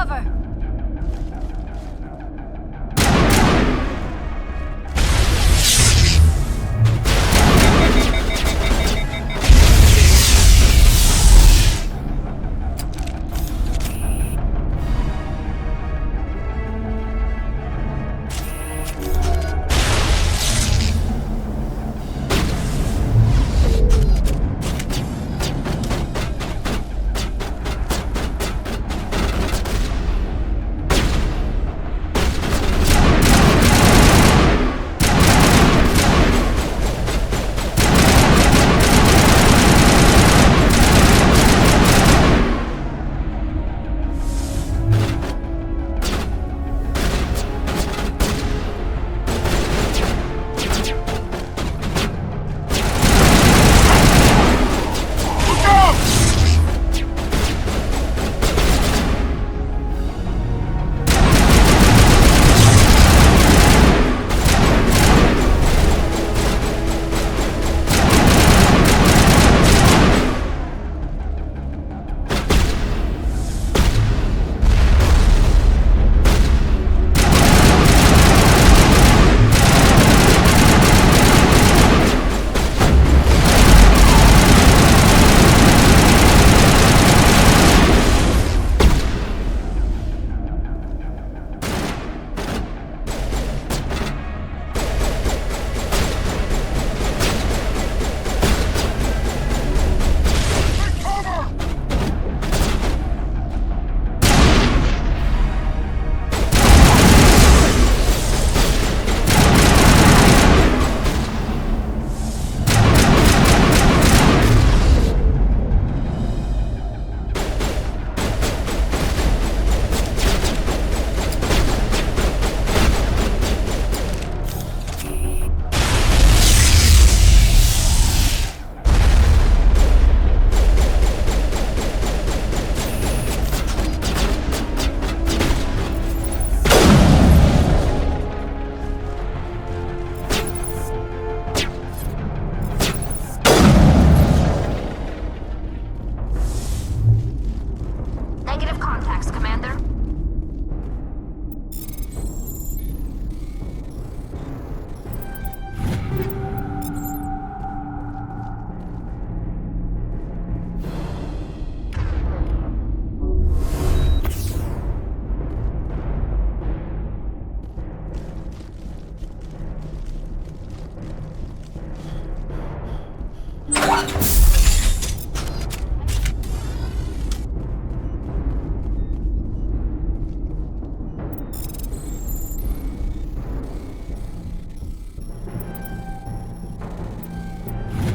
cover!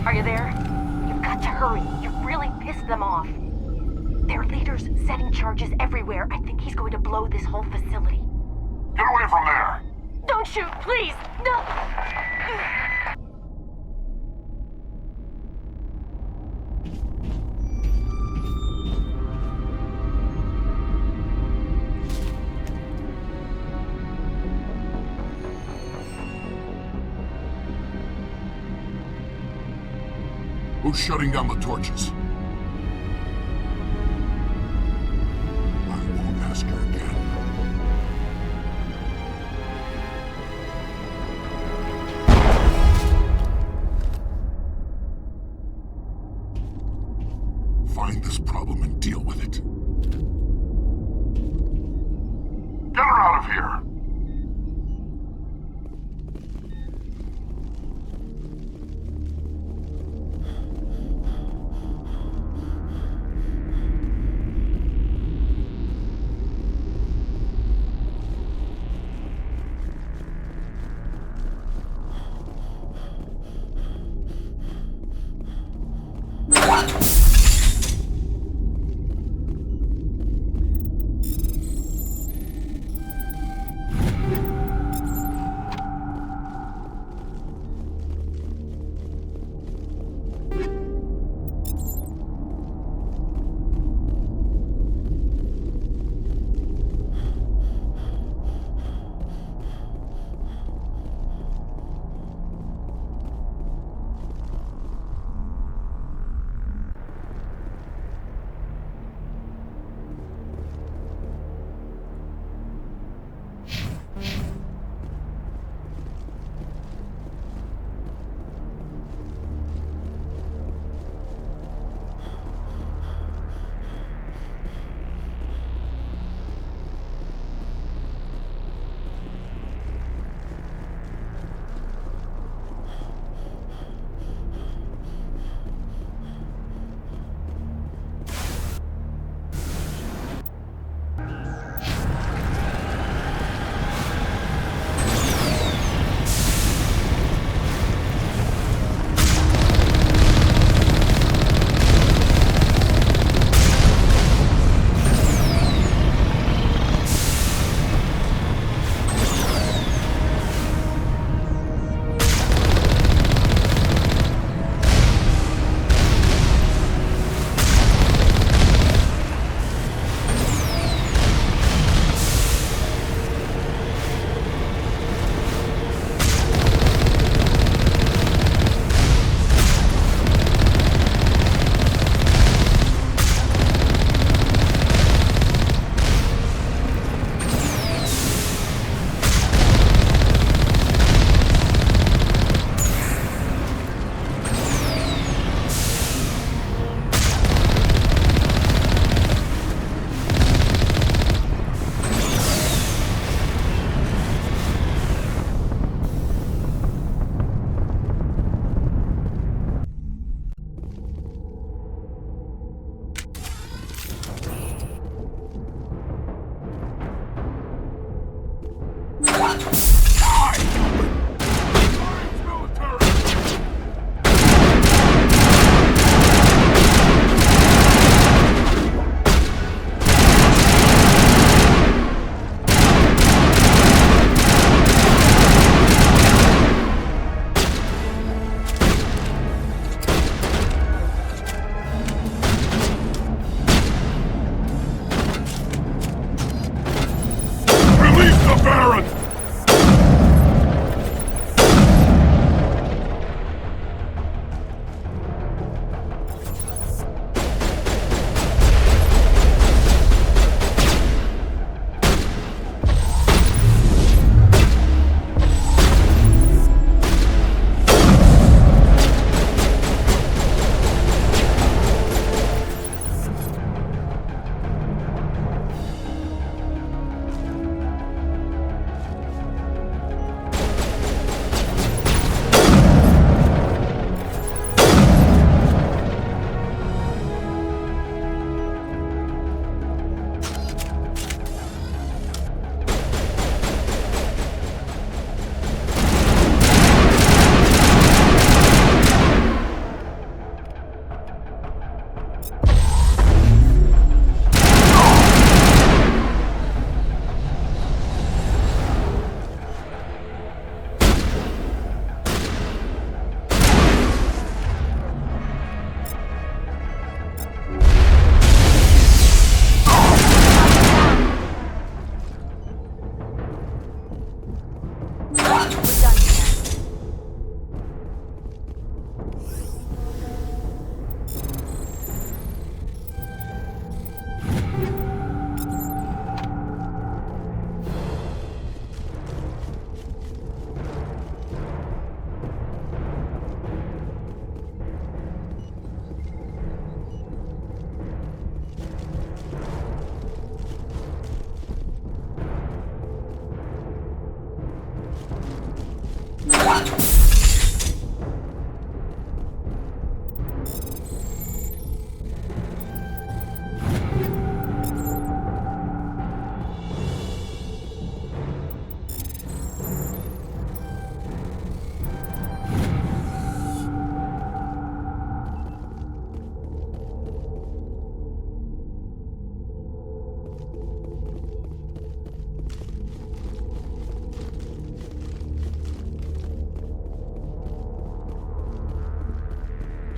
Are you there? You've got to hurry. You've really pissed them off. Their leader's setting charges everywhere. I think he's going to blow this whole facility. Get away from there! Don't shoot, please! No! Who's shutting down the torches? I won't ask her again. Find this problem and deal with it. Get her out of here!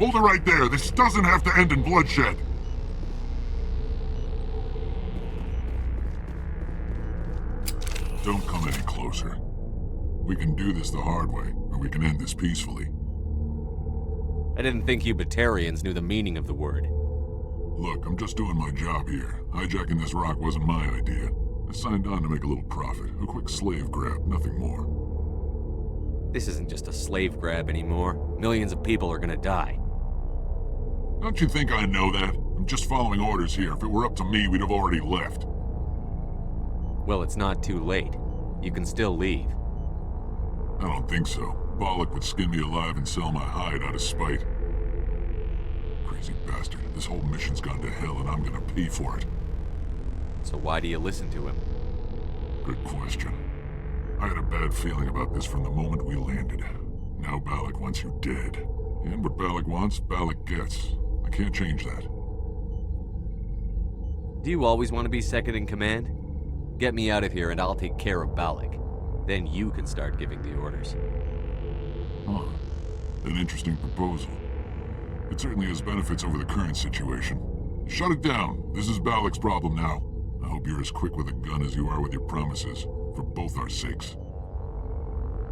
Hold it right there. This doesn't have to end in bloodshed. Don't come any closer. We can do this the hard way, or we can end this peacefully. I didn't think you Batarians knew the meaning of the word. Look, I'm just doing my job here. Hijacking this rock wasn't my idea. I signed on to make a little profit. A quick slave grab, nothing more. This isn't just a slave grab anymore. Millions of people are gonna die. Don't you think I know that? I'm just following orders here. If it were up to me, we'd have already left. Well, it's not too late. You can still leave. I don't think so. Bollock would skin me alive and sell my hide out of spite. Crazy bastard. This whole mission's gone to hell and I'm gonna pay for it. So why do you listen to him? Good question. I had a bad feeling about this from the moment we landed. Now Bollock wants you dead. And what Bollock wants, Bollock gets. I can't change that. Do you always want to be second in command? Get me out of here and I'll take care of Balak. Then you can start giving the orders. Huh. An interesting proposal. It certainly has benefits over the current situation. Shut it down. This is Balak's problem now. I hope you're as quick with a gun as you are with your promises. For both our sakes.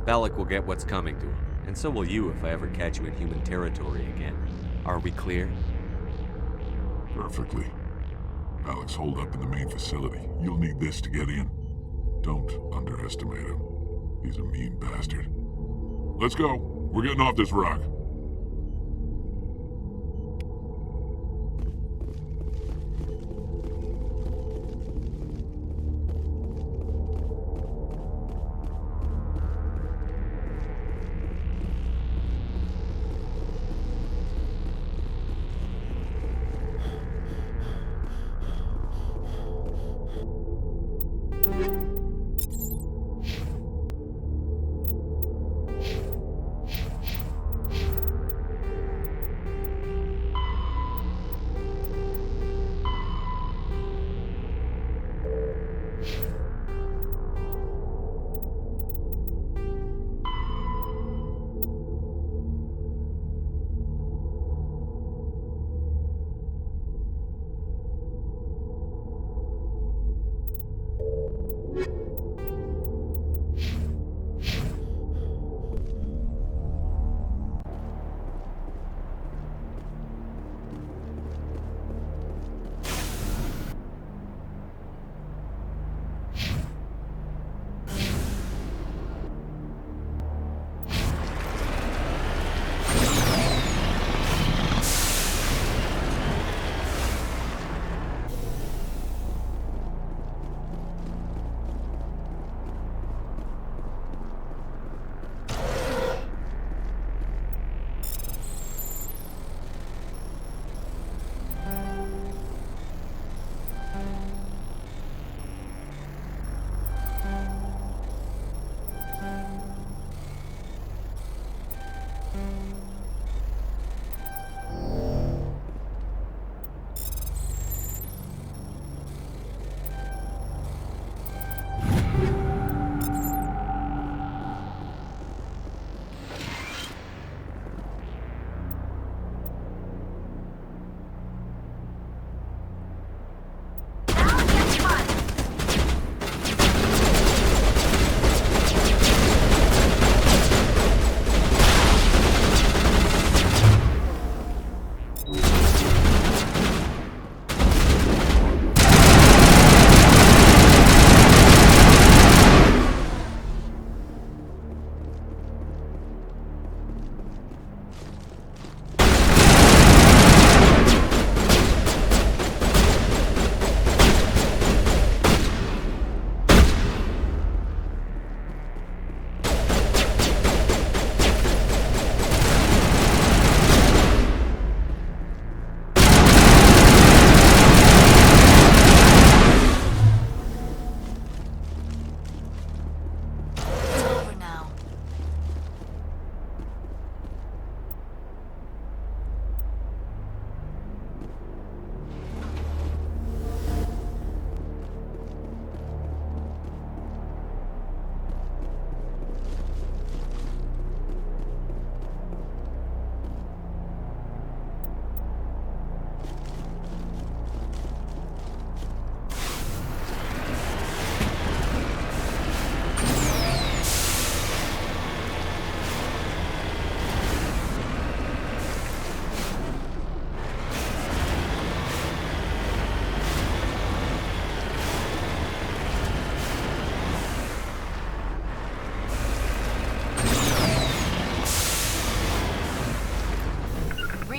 Balak will get what's coming to him. And so will you if I ever catch you in human territory again. Are we clear? Perfectly. Balak's holed up in the main facility. You'll need this to get in. Don't underestimate him. He's a mean bastard. Let's go. We're getting off this rock.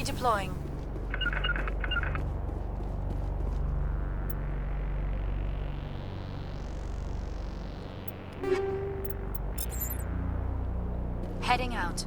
Redeploying. Heading out.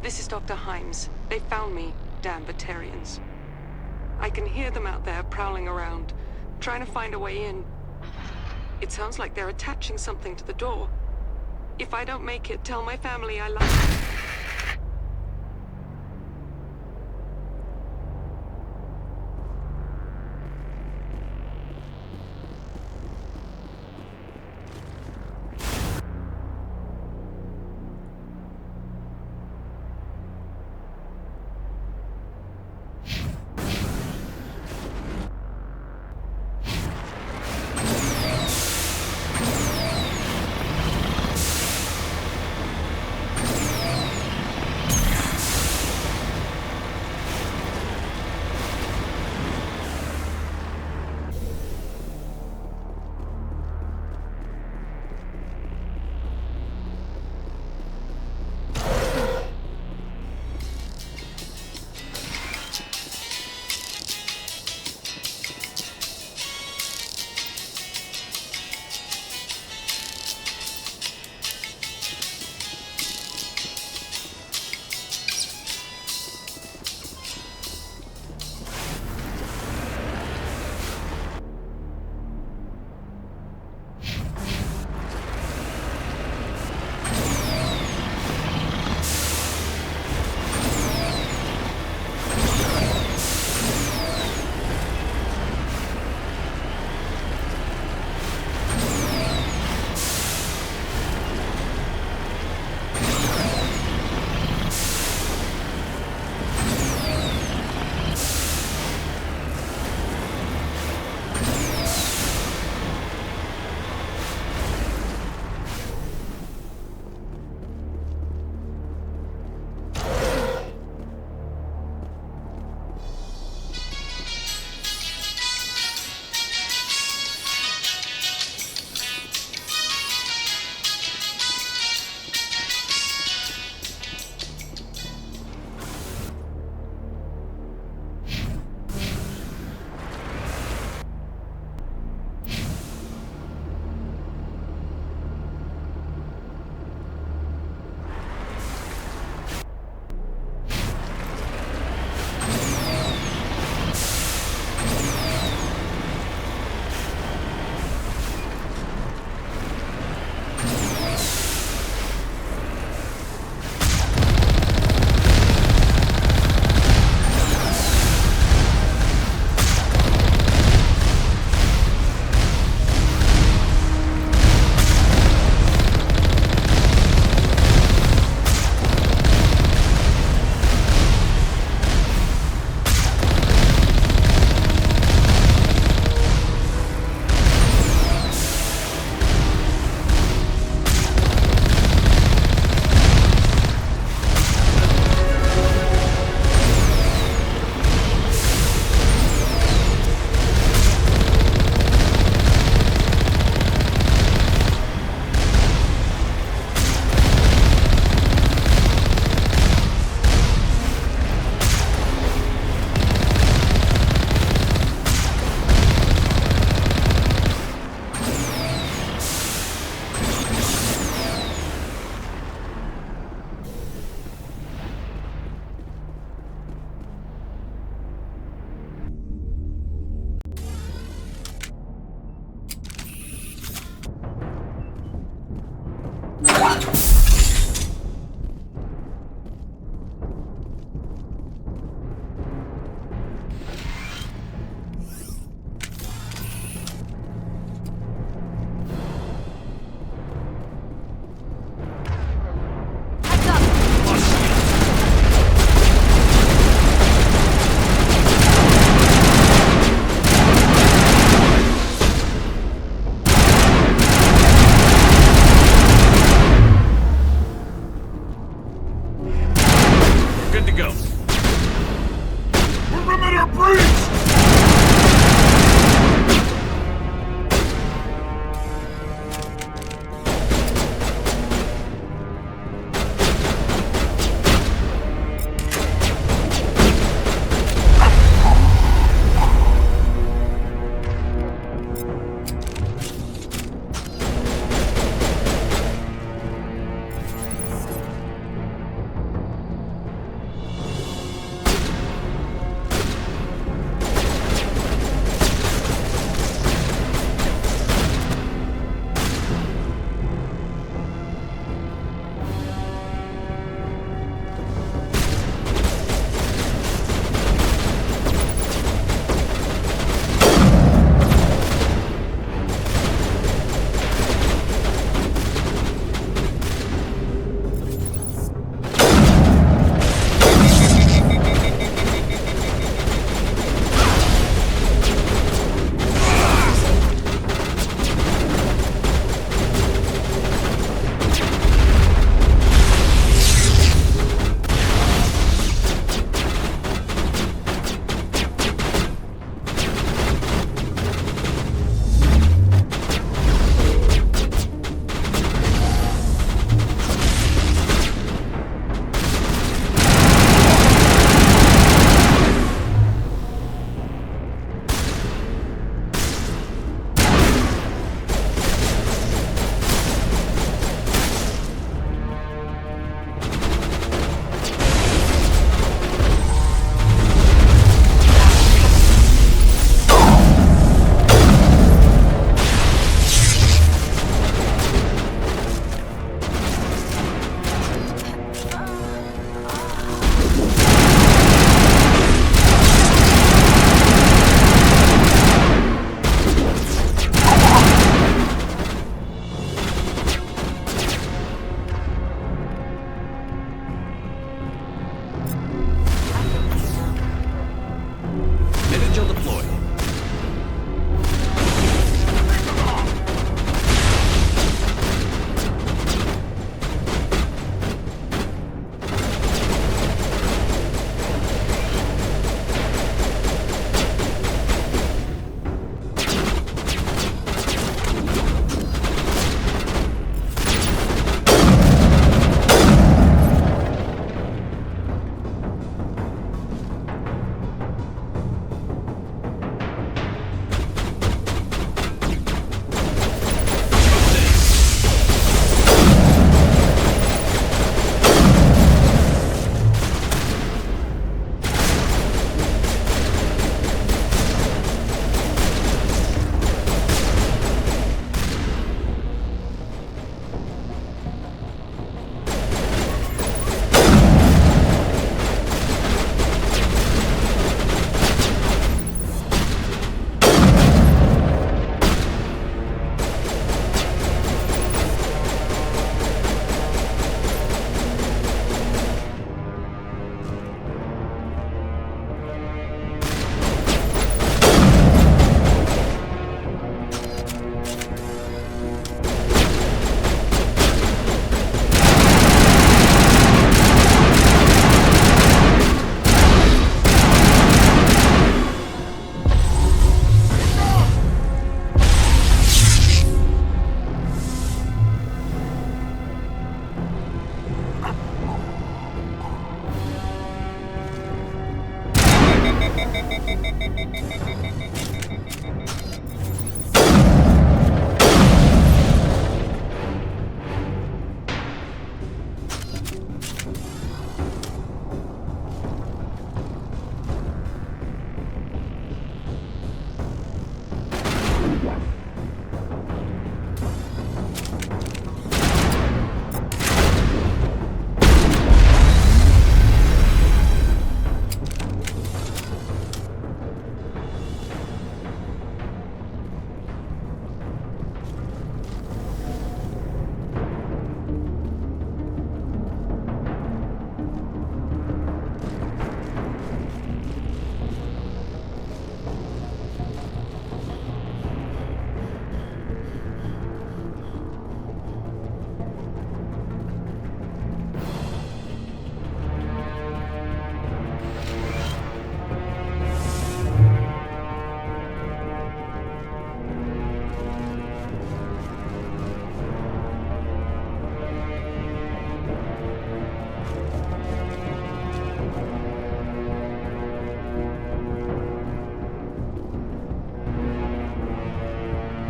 This is Dr. Himes. They found me, damn Batarians. I can hear them out there prowling around, trying to find a way in. It sounds like they're attaching something to the door. If I don't make it, tell my family I love them.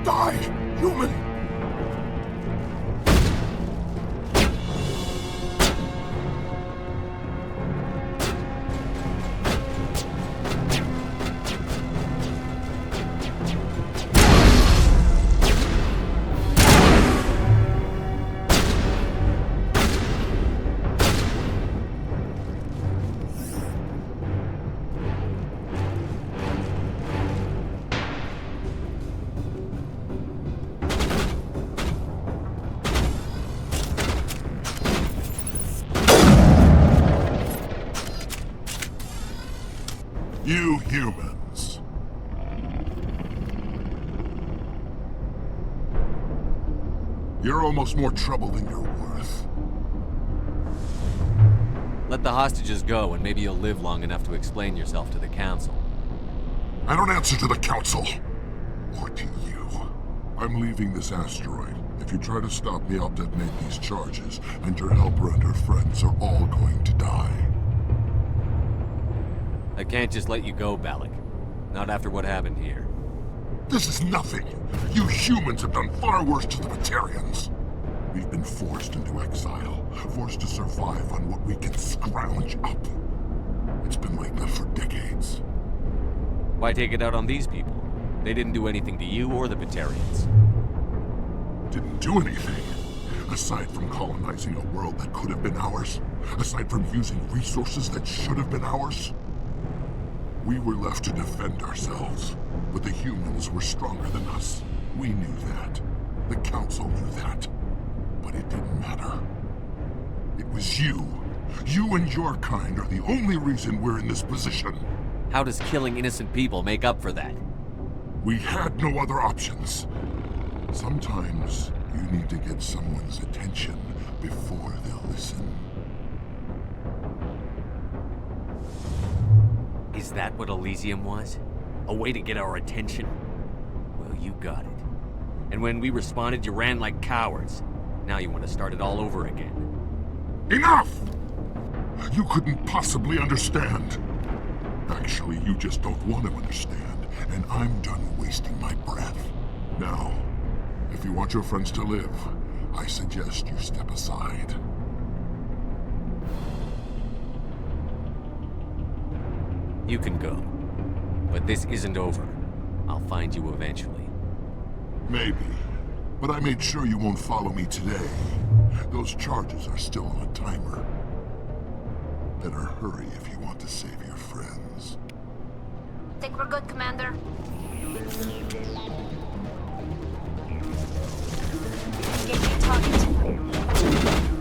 Die, human! You humans. You're almost more trouble than you're worth. Let the hostages go, and maybe you'll live long enough to explain yourself to the Council. I don't answer to the Council. Or to you. I'm leaving this asteroid. If you try to stop me, I'll detonate these charges, and your helper and her friends are all going to die. I can't just let you go, Balak. Not after what happened here. This is nothing. You humans have done far worse to the Batarians. We've been forced into exile, forced to survive on what we can scrounge up. It's been like that for decades. Why take it out on these people? They didn't do anything to you or the Batarians. Didn't do anything. Aside from colonizing a world that could have been ours. Aside from using resources that should have been ours. We were left to defend ourselves, but the humans were stronger than us. We knew that. The Council knew that. But it didn't matter. It was you. You and your kind are the only reason we're in this position. How does killing innocent people make up for that? We had no other options. Sometimes you need to get someone's attention before they'll listen. Is that what Elysium was? A way to get our attention? Well, you got it. And when we responded, you ran like cowards. Now you want to start it all over again. Enough! You couldn't possibly understand. Actually, you just don't want to understand, and I'm done wasting my breath. Now, if you want your friends to live, I suggest you step aside. You can go. But this isn't over. I'll find you eventually. Maybe. But I made sure you won't follow me today. Those charges are still on a timer. Better hurry if you want to save your friends. Think we're good, Commander? Get me talking to them.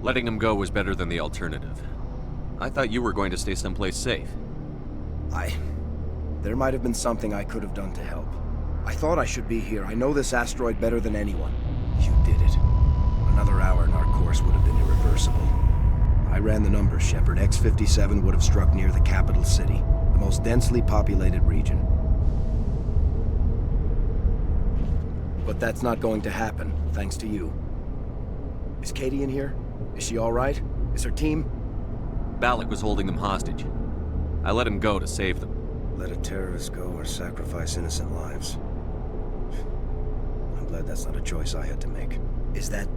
Letting him go was better than the alternative. I thought you were going to stay someplace safe. I There might have been something I could have done to help. I thought I should be here. I know this asteroid better than anyone. You did it. Another hour and our course would have been irreversible. I ran the numbers, Shepard. X-57 would have struck near the capital city, the most densely populated region. But that's not going to happen, thanks to you. Is Katie in here? Is she all right? Is her team? Balak was holding them hostage. I let him go to save them. Let a terrorist go or sacrifice innocent lives. I'm glad that's not a choice I had to make. Is that...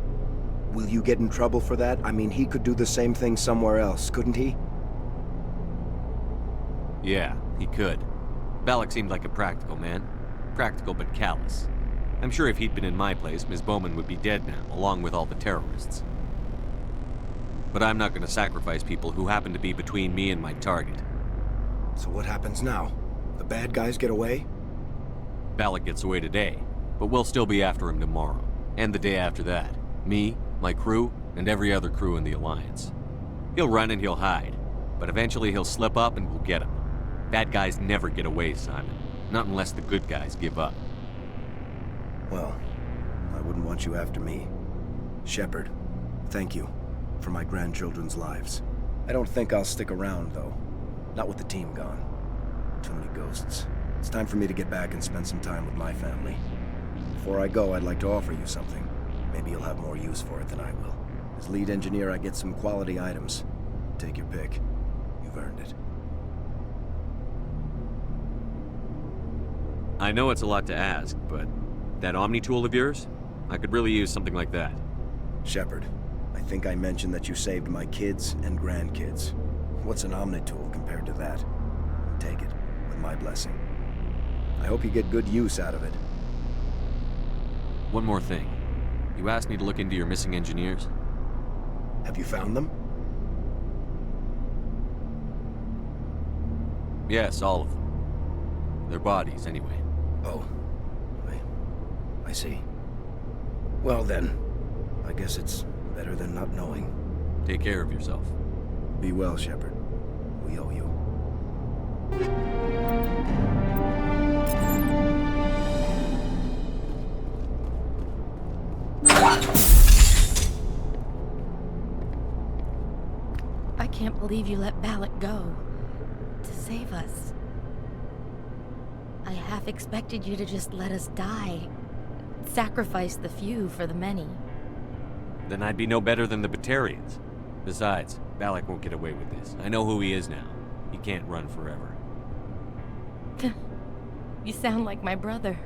Will you get in trouble for that? I mean, he could do the same thing somewhere else, couldn't he? Yeah, he could. Balak seemed like a practical man. Practical but callous. I'm sure if he'd been in my place, Ms. Bowman would be dead now, along with all the terrorists. But I'm not going to sacrifice people who happen to be between me and my target. So what happens now? The bad guys get away? Balak gets away today, but we'll still be after him tomorrow, and the day after that. Me, my crew, and every other crew in the Alliance. He'll run and he'll hide, but eventually he'll slip up and we'll get him. Bad guys never get away, Simon. Not unless the good guys give up. Well, I wouldn't want you after me. Shepard, thank you for my grandchildren's lives. I don't think I'll stick around, though. Not with the team gone. Too many ghosts. It's time for me to get back and spend some time with my family. Before I go, I'd like to offer you something. Maybe you'll have more use for it than I will. As lead engineer, I get some quality items. Take your pick. You've earned it. I know it's a lot to ask, but that Omni tool of yours? I could really use something like that. Shepard, I think I mentioned that you saved my kids and grandkids. What's an Omni tool compared to that? Take it, with my blessing. I hope you get good use out of it. One more thing. You asked me to look into your missing engineers? Have you found them? Yes, all of them. Their bodies, anyway. Oh. I see. Well then, I guess it's better than not knowing. Take care of yourself. Be well, Shepard. We owe you. I can't believe you let Balak go. To save us. I half expected you to just let us die. Sacrifice the few for the many. Then I'd be no better than the Batarians. Besides, Balak won't get away with this. I know who he is now. He can't run forever. You sound like my brother.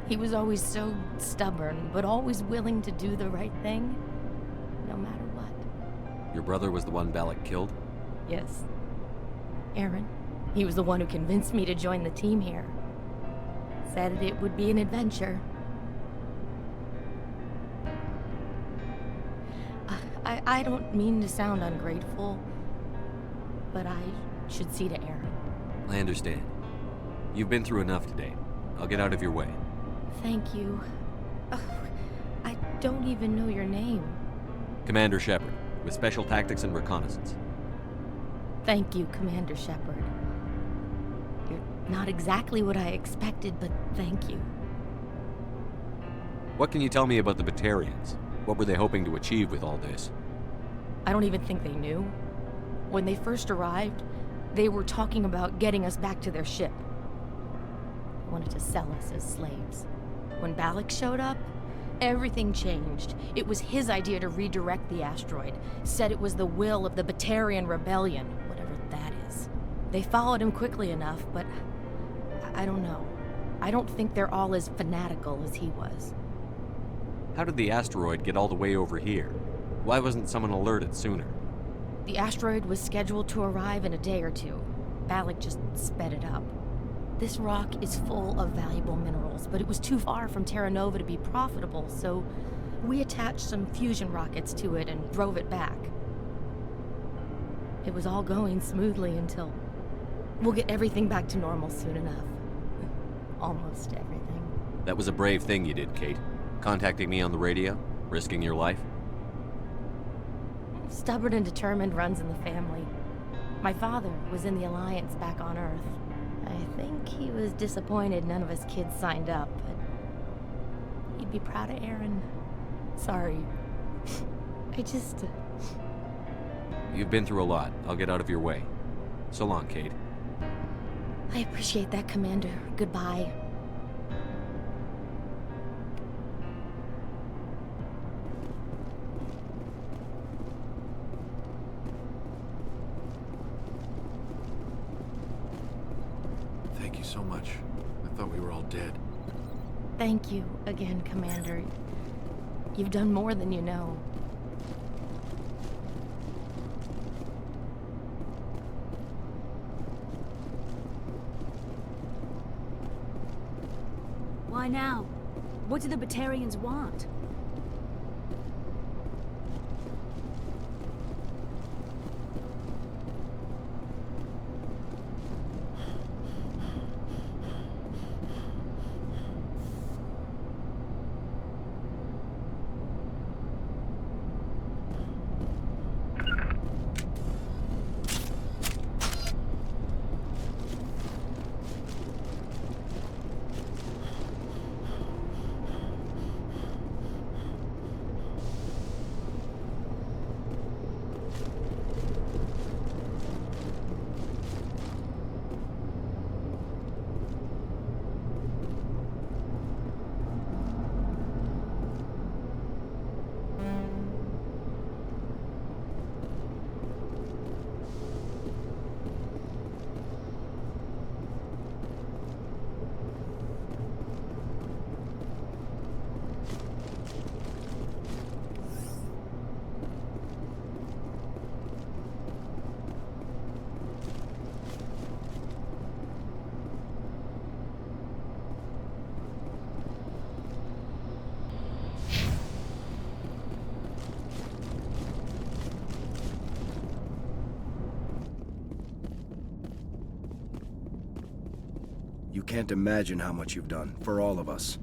He was always so stubborn, but always willing to do the right thing, no matter what. Your brother was the one Balak killed? Yes. Aaron. He was the one who convinced me to join the team here. Said it would be an adventure. I don't mean to sound ungrateful, but I should see to Aaron. I understand. You've been through enough today. I'll get out of your way. Thank you. Oh, I don't even know your name. Commander Shepard, with Special Tactics and Reconnaissance. Thank you, Commander Shepard. You're not exactly what I expected, but thank you. What can you tell me about the Batarians? What were they hoping to achieve with all this? I don't even think they knew. When they first arrived, they were talking about getting us back to their ship. They wanted to sell us as slaves. When Balak showed up, everything changed. It was his idea to redirect the asteroid. Said it was the will of the Batarian Rebellion, whatever that is. They followed him quickly enough, but I don't know. I don't think they're all as fanatical as he was. How did the asteroid get all the way over here? Why wasn't someone alerted sooner? The asteroid was scheduled to arrive in a day or two. Balak just sped it up. This rock is full of valuable minerals, but it was too far from Terra Nova to be profitable, so we attached some fusion rockets to it and drove it back. It was all going smoothly until... We'll get everything back to normal soon enough. Almost everything. That was a brave thing you did, Kate. Contacting me on the radio, risking your life. Stubborn and determined runs in the family. My father was in the Alliance back on Earth. I think he was disappointed none of us kids signed up, but he'd be proud of Aaron. Sorry. I just... You've been through a lot. I'll get out of your way. So long, Kate. I appreciate that, Commander. Goodbye. Thank you so much. I thought we were all dead. Thank you again, Commander. You've done more than you know. Why now? What do the Batarians want? You can't imagine how much you've done, for all of us.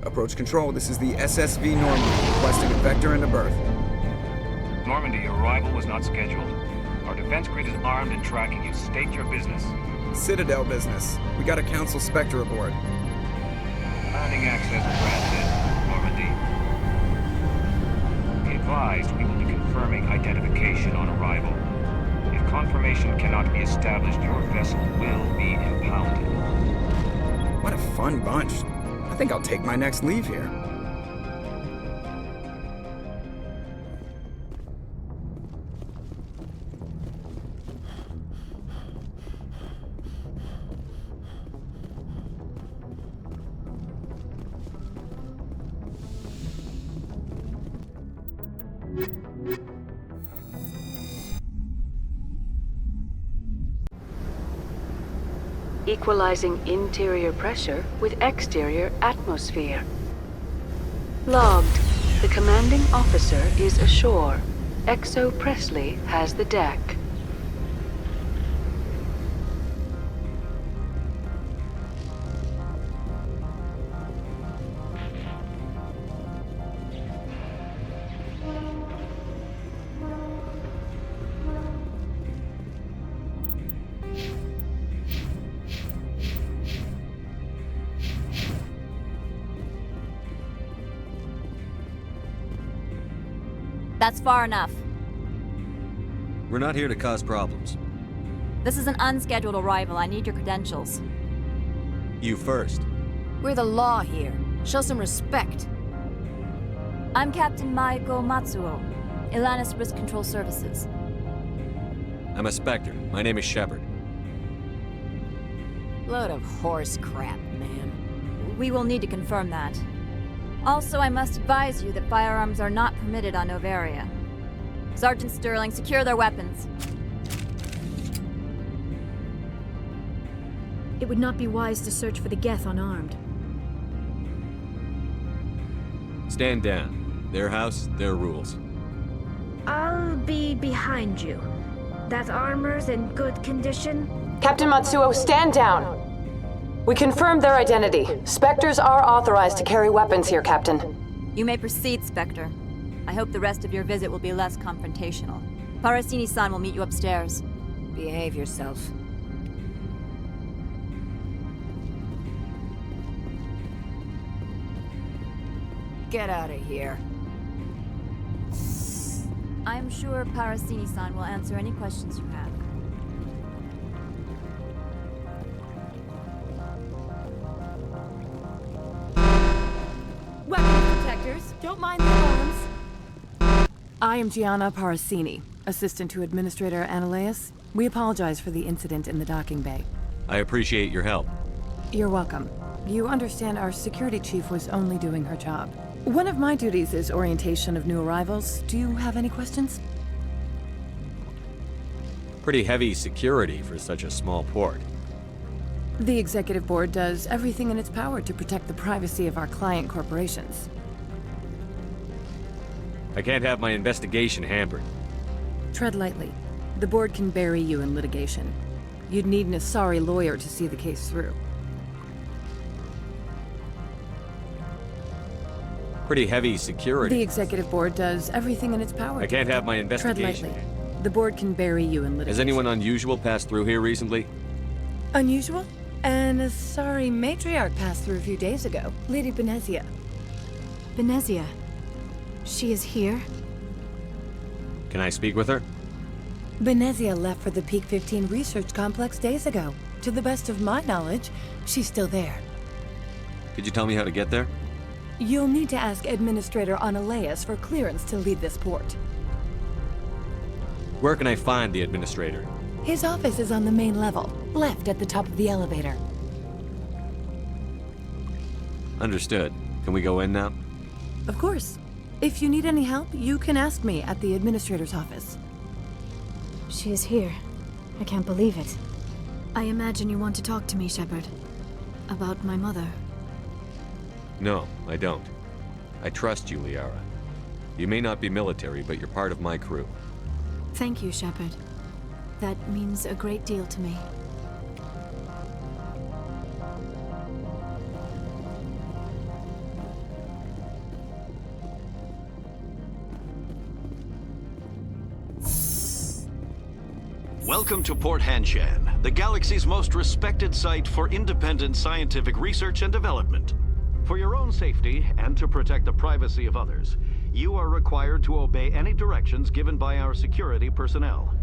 Approach control, this is the SSV Normandy, requesting a vector and a berth. Normandy, your arrival was not scheduled. Our defense grid is armed and tracking you. State your business. Citadel business. We got a Council Spectre aboard. Landing access granted, Normandy. Be advised, we will be confirming identification on arrival. If confirmation cannot be established, your vessel will be impounded. What a fun bunch. I think I'll take my next leave here. Equalizing interior pressure with exterior atmosphere. Logged. The commanding officer is ashore. Exo Presley has the deck. That's far enough. We're not here to cause problems. This is an unscheduled arrival. I need your credentials. You first. We're the law here. Show some respect. I'm Captain Maiko Matsuo, Ilanis Risk Control Services. I'm a Spectre. My name is Shepard. Load of horse crap, man. We will need to confirm that. Also, I must advise you that firearms are not permitted on Novaria. Sergeant Sterling, secure their weapons. It would not be wise to search for the Geth unarmed. Stand down. Their house, their rules. I'll be behind you. That armor's in good condition? Captain Matsuo, stand down! We confirmed their identity. Spectres are authorized to carry weapons here, Captain. You may proceed, Spectre. I hope the rest of your visit will be less confrontational. Parasini-san will meet you upstairs. Behave yourself. Get out of here. I'm sure Parasini-san will answer any questions you have. Weapons protectors, don't mind the alarms. I am Gianna Parasini, assistant to Administrator Ananias. We apologize for the incident in the docking bay. I appreciate your help. You're welcome. You understand our security chief was only doing her job. One of my duties is orientation of new arrivals. Do you have any questions? Pretty heavy security for such a small port. The Executive Board does everything in its power to protect the privacy of our client corporations. I can't have my investigation hampered. Tread lightly. The Board can bury you in litigation. You'd need an Asari lawyer to see the case through. Pretty heavy security. The Executive Board does everything in its power. I can't have my investigation. Tread lightly. The Board can bury you in litigation. Has anyone unusual passed through here recently? Unusual? An Asari matriarch passed through a few days ago. Lady Benezia. Benezia? She is here? Can I speak with her? Benezia left for the Peak 15 research complex days ago. To the best of my knowledge, she's still there. Could you tell me how to get there? You'll need to ask Administrator Ananias for clearance to leave this port. Where can I find the Administrator? His office is on the main level, left at the top of the elevator. Understood. Can we go in now? Of course. If you need any help, you can ask me at the administrator's office. She is here. I can't believe it. I imagine you want to talk to me, Shepard. About my mother. No, I don't. I trust you, Liara. You may not be military, but you're part of my crew. Thank you, Shepard. That means a great deal to me. Welcome to Port Hanshan, the galaxy's most respected site for independent scientific research and development. For your own safety and to protect the privacy of others, you are required to obey any directions given by our security personnel.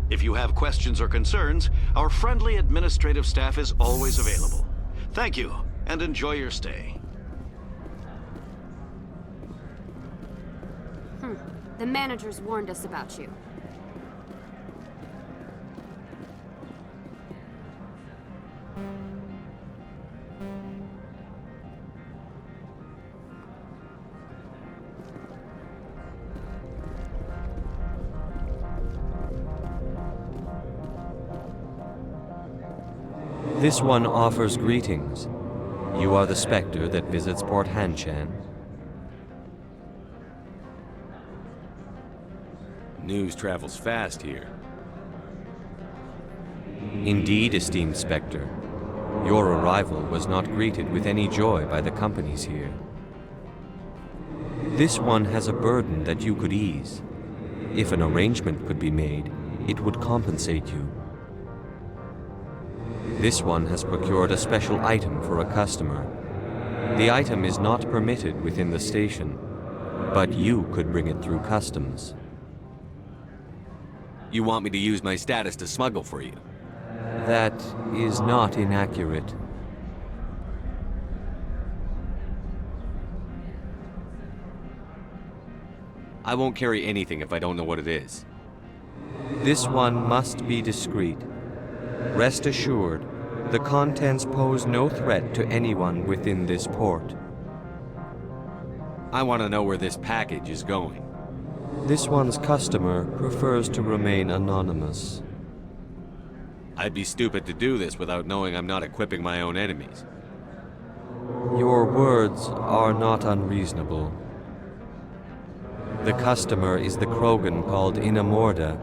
If you have questions or concerns, our friendly administrative staff is always available. Thank you, and enjoy your stay. The managers warned us about you. This one offers greetings. You are the Spectre that visits Port Hanshan. News travels fast here. Indeed, esteemed Spectre. Your arrival was not greeted with any joy by the companies here. This one has a burden that you could ease. If an arrangement could be made, it would compensate you. This one has procured a special item for a customer. The item is not permitted within the station, but you could bring it through customs. You want me to use my status to smuggle for you? That is not inaccurate. I won't carry anything if I don't know what it is. This one must be discreet. Rest assured, the contents pose no threat to anyone within this port. I want to know where this package is going. This one's customer prefers to remain anonymous. I'd be stupid to do this without knowing I'm not equipping my own enemies. Your words are not unreasonable. The customer is the Krogan called Inamorda.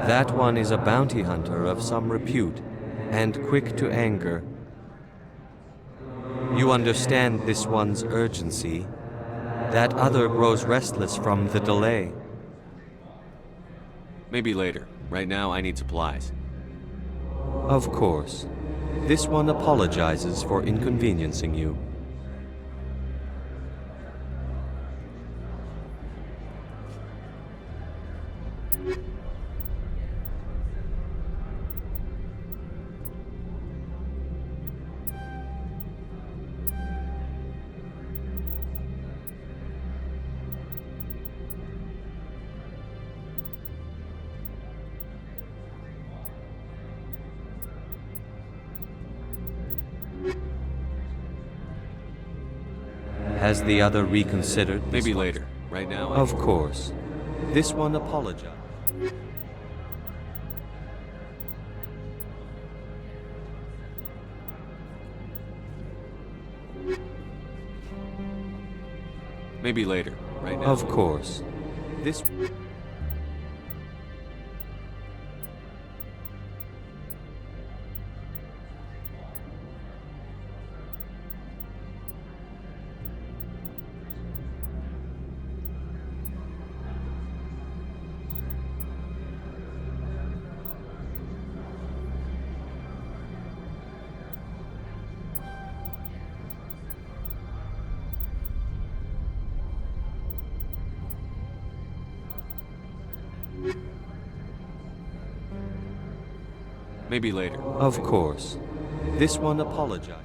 That one is a bounty hunter of some repute, and quick to anger. You understand this one's urgency. That other grows restless from the delay. Maybe later. Right now, I need supplies. Of course. This one apologizes for inconveniencing you. Has the other reconsidered? Maybe later. Right now, Of course. This one apologized. Maybe later. Right now. Of course. This... Maybe later. Of course. This one apologized.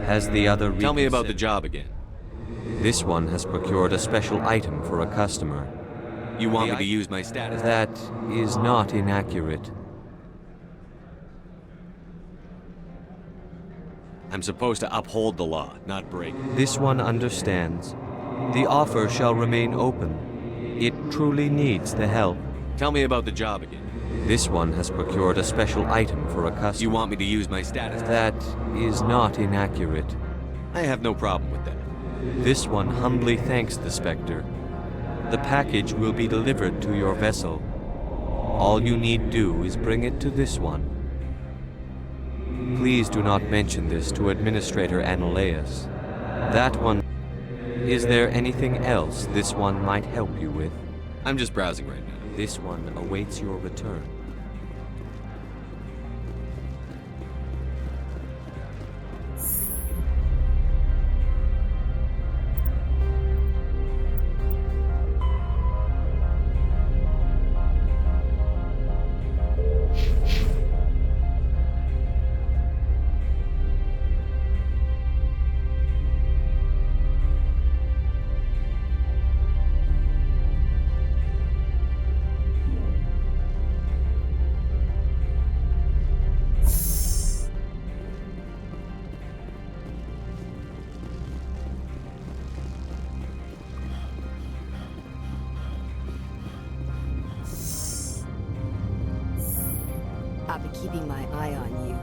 Has the other Tell me about the reconsidered? job again. This one has procured a special item for a customer. You want me to use my status? That is not inaccurate. I'm supposed to uphold the law, not break it. This one understands. The offer shall remain open. It truly needs the help. Tell me about the job again. This one has procured a special item for a customer. You want me to use my status? That is not inaccurate. I have no problem with that. This one humbly thanks the Spectre. The package will be delivered to your vessel. All you need do is bring it to this one. Please do not mention this to Administrator Analaeus. That one... Is there anything else this one might help you with? I'm just browsing right now. This one awaits your return. I've been keeping my eye on you.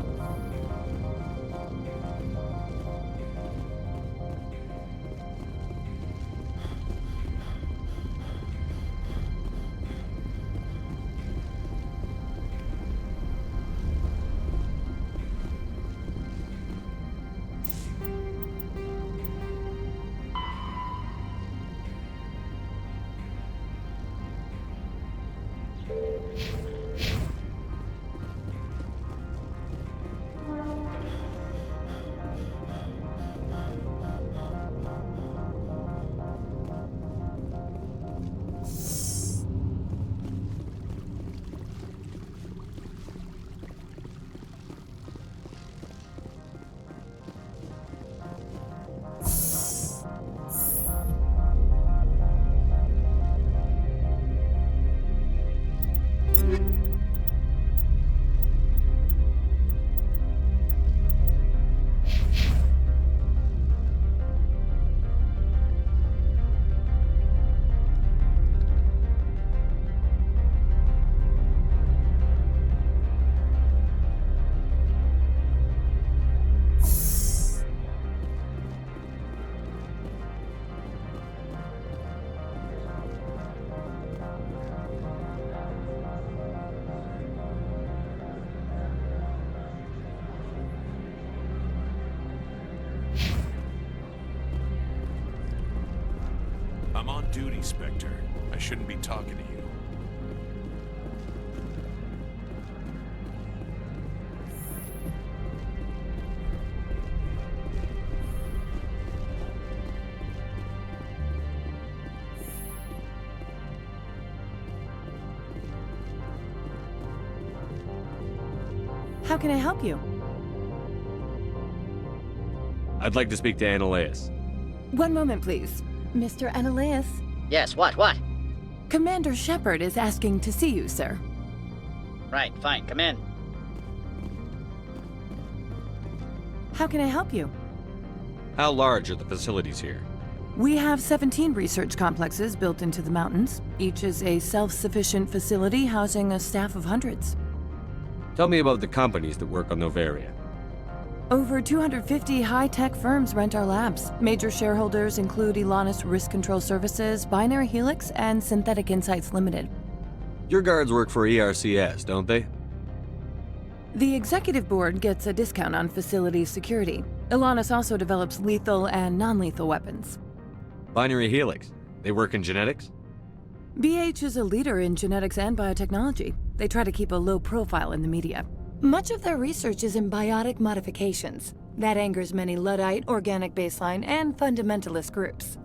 I'm on duty, Spectre. I shouldn't be talking to you. How can I help you? I'd like to speak to Analaeus. One moment, please. Mr. Analaeus? Yes, what? Commander Shepard is asking to see you, sir. Right, fine, come in. How can I help you? How large are the facilities here? We have 17 research complexes built into the mountains. Each is a self-sufficient facility housing a staff of hundreds. Tell me about the companies that work on Noveria. Over 250 high-tech firms rent our labs. Major shareholders include Elanus Risk Control Services, Binary Helix, and Synthetic Insights Limited. Your guards work for ERCS, don't they? The executive board gets a discount on facility security. Elanus also develops lethal and non-lethal weapons. Binary Helix. They work in genetics? BH is a leader in genetics and biotechnology. They try to keep a low profile in the media. Much of their research is in biotic modifications. That angers many Luddite, organic baseline, and fundamentalist groups.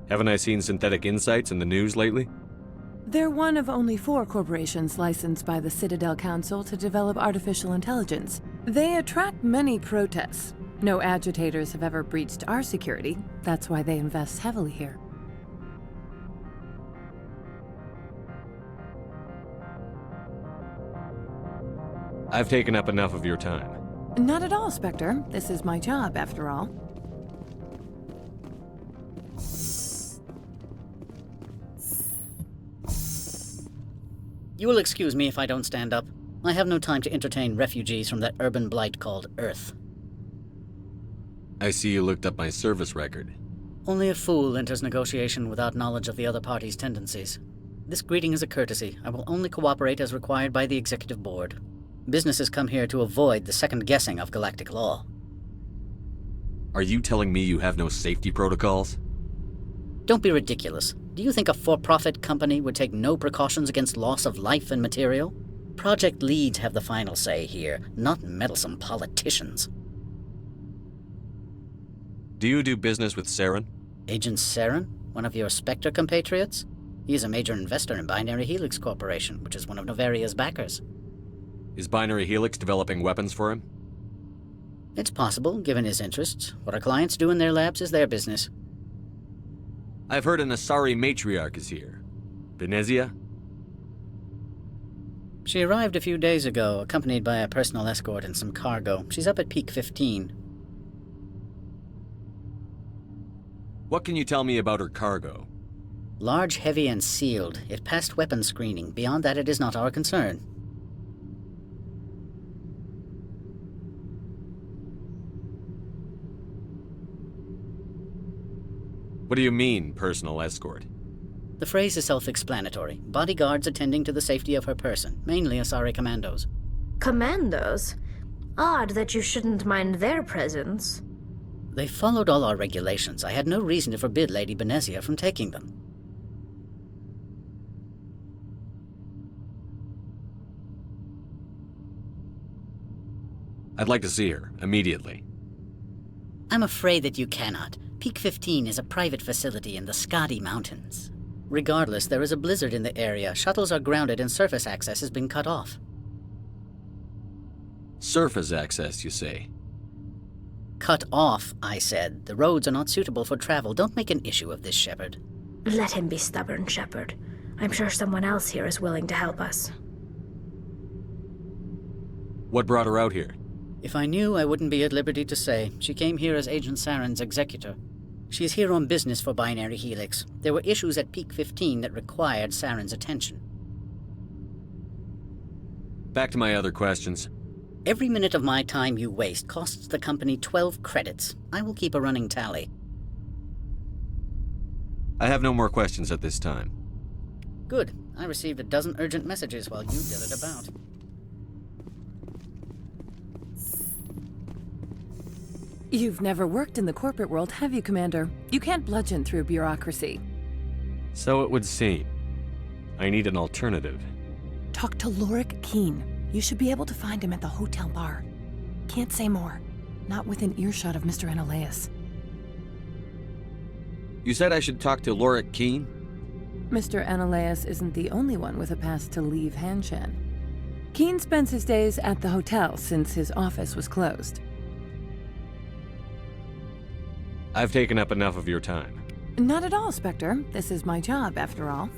Haven't I seen Synthetic Insights in the news lately? They're one of only 4 corporations licensed by the Citadel Council to develop artificial intelligence. They attract many protests. No agitators have ever breached our security. That's why they invest heavily here. I've taken up enough of your time. Not at all, Spectre. This is my job, after all. You will excuse me if I don't stand up. I have no time to entertain refugees from that urban blight called Earth. I see you looked up my service record. Only a fool enters negotiation without knowledge of the other party's tendencies. This greeting is a courtesy. I will only cooperate as required by the Executive Board. Businesses come here to avoid the second guessing of galactic law. Are you telling me you have no safety protocols? Don't be ridiculous. Do you think a for-profit company would take no precautions against loss of life and material? Project leads have the final say here, not meddlesome politicians. Do you do business with Saren? Agent Saren? One of your Spectre compatriots? He is a major investor in Binary Helix Corporation, which is one of Novaria's backers. Is Binary Helix developing weapons for him? It's possible, given his interests. What our clients do in their labs is their business. I've heard an Asari matriarch is here. Venezia? She arrived a few days ago, accompanied by a personal escort and some cargo. She's up at Peak 15. What can you tell me about her cargo? Large, heavy, and sealed. It passed weapons screening. Beyond that, it is not our concern. What do you mean, personal escort? The phrase is self-explanatory. Bodyguards attending to the safety of her person, mainly Asari commandos. Commandos? Odd that you shouldn't mind their presence. They followed all our regulations. I had no reason to forbid Lady Benezia from taking them. I'd like to see her, immediately. I'm afraid that you cannot. Peak 15 is a private facility in the Skadi Mountains. Regardless, there is a blizzard in the area. Shuttles are grounded and surface access has been cut off. Surface access, you say? Cut off, I said. The roads are not suitable for travel. Don't make an issue of this, Shepard. Let him be stubborn, Shepard. I'm sure someone else here is willing to help us. What brought her out here? If I knew, I wouldn't be at liberty to say. She came here as Agent Saren's executor. She's here on business for Binary Helix. There were issues at Peak 15 that required Saren's attention. Back to my other questions. Every minute of my time you waste costs the company 12 credits. I will keep a running tally. I have no more questions at this time. Good. I received a dozen urgent messages while you did it about. You've never worked in the corporate world, have you, Commander? You can't bludgeon through bureaucracy. So it would seem. I need an alternative. Talk to Lorik Keen. You should be able to find him at the hotel bar. Can't say more. Not within earshot of Mr. Analaeus. You said I should talk to Lorik Keen? Mr. Analaeus isn't the only one with a pass to leave Hanshan. Keen spends his days at the hotel since his office was closed. I've taken up enough of your time. Not at all, Spectre. This is my job, after all.